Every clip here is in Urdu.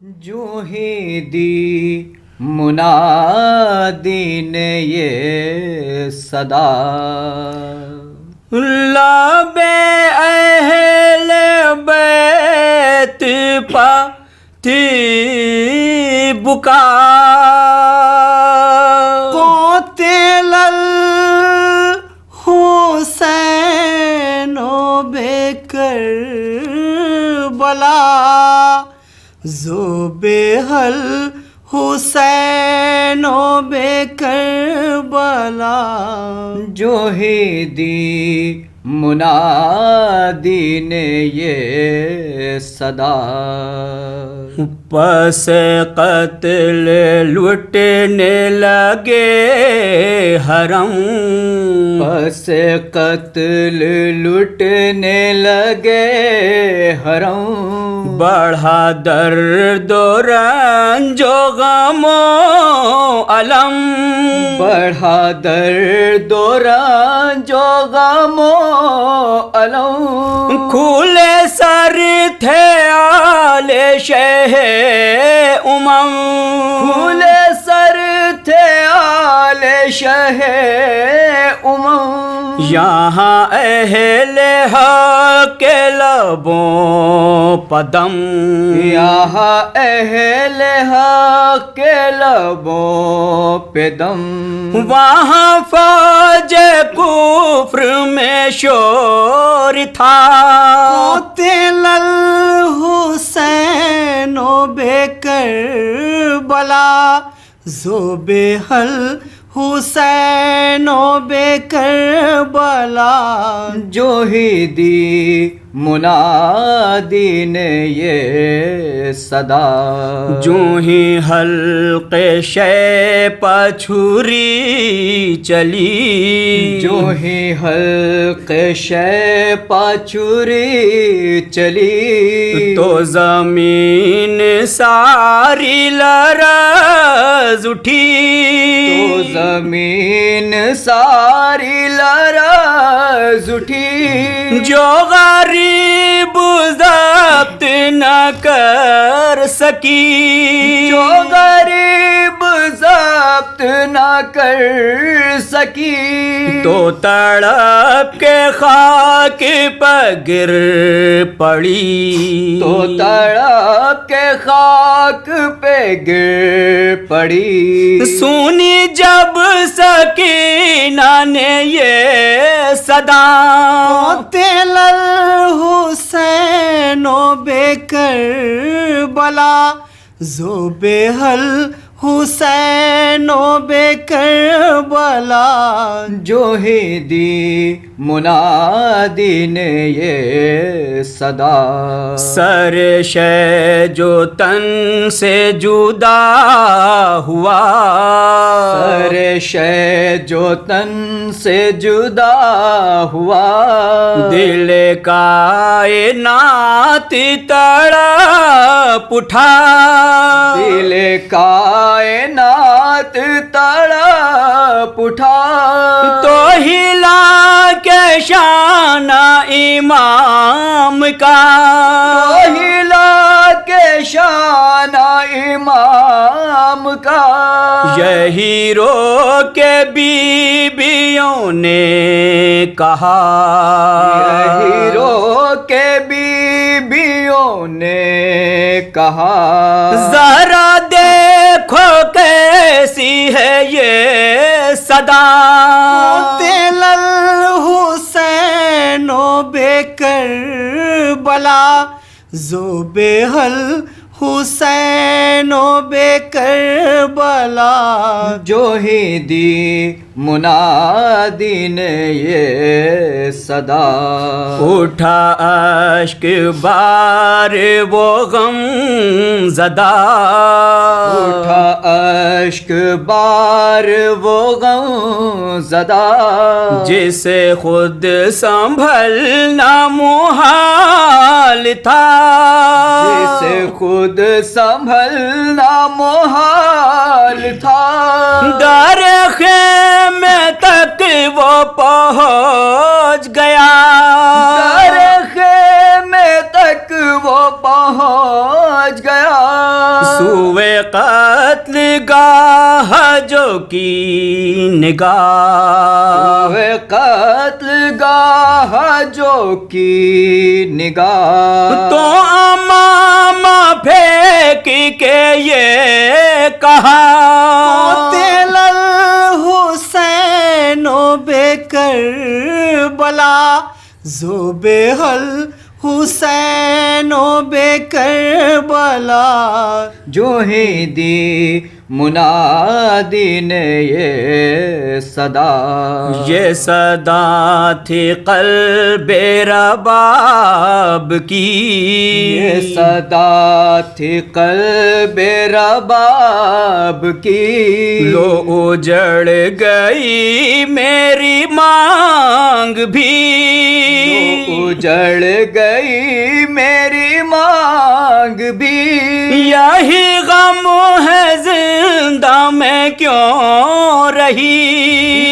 جو ہی دی منادی نے یہ صدا، لب اہل بیت پاتی بکا، قاتل الحسین بے کربلا، ذوبح الحسین بے کربلا، جو ہی دی منادی نے یہ صدا، پس قتل لٹنے لگے حرم، پس قتل لٹنے لگے حرم، بڑھا درد و رنج و غم و الم، بڑھا درد و رنج و غم و الم، کھلے سر تھے آل شہ امم، کھلے سر تھے آل شہ امم، یہاں اہل حق کے لبوں پدم، یہاں اہل حق کے لبوں پہ دم، وہاں فوج کفر میں شور تھا، قاتل الحسین بے کربلا، ذوبح الحسین بے کربلا، جو ہی دی منادی نے یہ صدا، جو ہی حلق شے پچھوری چلی، جو ہی حلق شے پاچوری چلی، تو زمین ساری لرز اٹھی، تو زمین ساری لرز اٹھی، جو غریب ضبط نہ کر سکی، جو غریب ضبط نہ کر سکی، تو تڑپ کے خاک پہ گر پڑی، تو تڑپ کے خاک پہ گر پڑی، سنی جب سکینہ نے یہ صدا، قاتل الحسین بے کربلا، ذوبح الحسین بے کربلا، جو ہی دی منادی نے یہ صدا، سر شے جو تن سے جدا ہوا، سر شے جو تن سے جدا ہوا، دل کائنات تڑپ اٹھا، دل کائنات تڑپ اٹھا، تو ہلا کے شان امام کا، تو ہلا کے شان امام کا، یہی رو کے بیویوں نے کہا، یہی رو کے بیویوں نے کہا، ذرا دیکھو کیسی ہے یہ صدا، قاتل الحسین بے کربلا، ذوبح الحسین بے کربلا، جو ہی دی منادی نے یہ صدا، اٹھا اشک بار وہ غم زدہ، اٹھا اشک بار وہ غم زدہ، جسے خود سنبھلنا محال تھا، جسے خود سنبھلنا محال تھا، در خیمے تک وہ پہنچ گیا، در خیمے تک وہ پہنچ گیا سوئے قتل گاہ جو کی نگاہ ہوئے قتل گاہ جو کی نگاہ تو امامہ پھینک کے یہ کہا قاتل الحسین و بے کربلا ذوبِ الحسین و بے کربلا جو ہی دی منادی نے یہ صدا یہ صدا تھی قلب رباب کی یہ صدا تھی قلب رباب کی لو اجڑ گئی میری مانگ بھی اجڑ گئی میری مانگ بھی یہی غم ہے زندہ میں کیوں رہی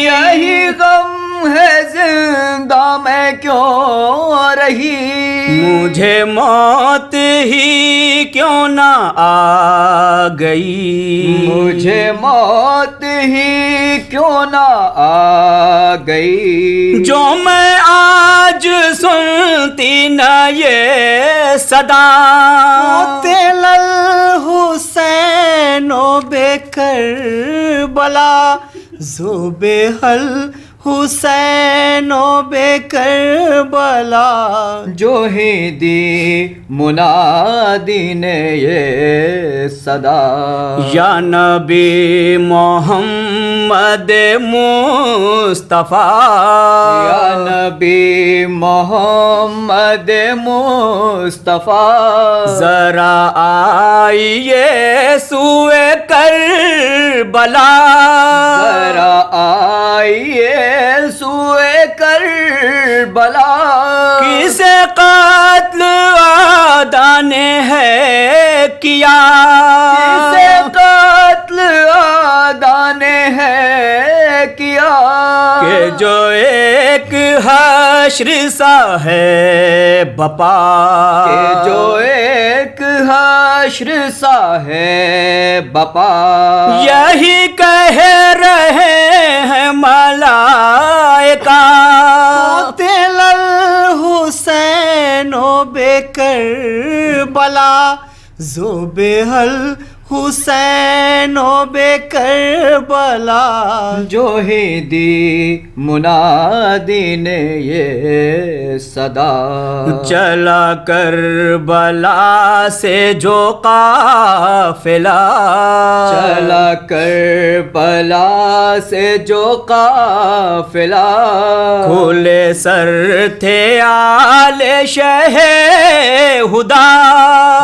یہی غم ہے زندہ میں کیوں رہی مجھے موت ہی کیوں نہ آ گئی مجھے موت ہی کیوں نہ آ گئی جو میں آج سنتی نہ یہ صدا قاتل الحسین و بے کربلا ذوبِ الحسین و بے کربلا جو ہی دی منادی نے یہ صدا یا نبی محمد مصطفیٰ یا نبی محمد مصطفیٰ ذرا آئیے سوئے کربلا ذرا آئیے سوئے کربلا کسے قتل آدھا نے ہے کیا کسے قتل آدھا نے ہے کیا کہ جو ایک حشر سا ہے بپا کہ جو ایک حشر سا ہے بپا یہی کہہ رہے ہیں ملائکہ قاتل الحسین و بے کربلا ذوبِ الحسین و بے کربلا جو ہی دی منادی نے یہ صدا چلا کربلا سے جو قافلہ چلا کربلا سے جو قافلہ کھلے سر تھے آل شہ ہدا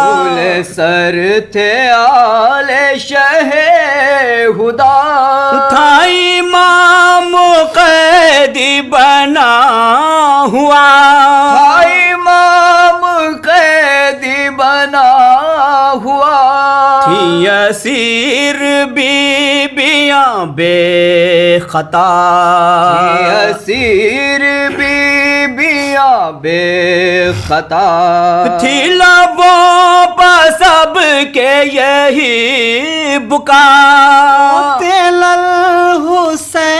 کھلے سر تھے آل شہ ہدا تھا امام قیدی بنا ہوا امام قیدی بنا ہوا تھی اسیر بیبیاں بے خطا اسیر بیبیاں بے خطا تھی لبوں پر سب کے یہی بکا قاتل الحسین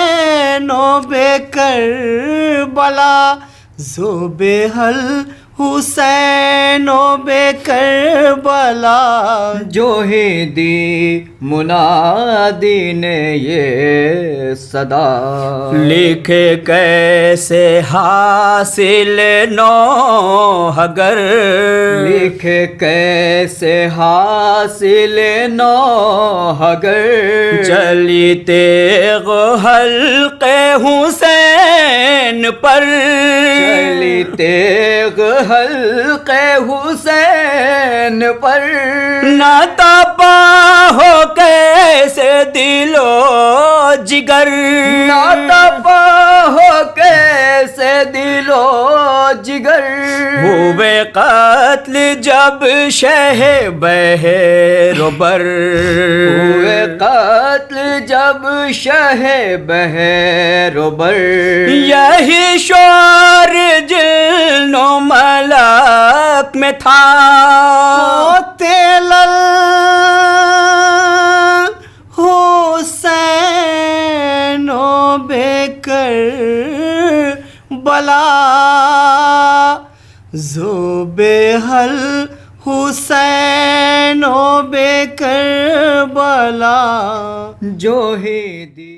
و بے کربلا ذوبِ الحسین و بے کربلا جو ہی دی منادی نے یہ صدا لکھے کیسے حاصل نو اگر لکھے کیسے حاصل نو اگر چلی تیغ حلق حسین پر چلی تیغ حلق حسین پر نہ تپا ہو کیسے دل و جگر نہ تپا ہو کیسے دل و جگر ہوئے قتل جب شہ بہر و بر، ہوئے قتل جب شہ بہر و بر، یہی شور جن و ملک میں تھا، قاتل الحسین و بکر بلا، ذوبح الحسین و بکر بلا، جو ہی دی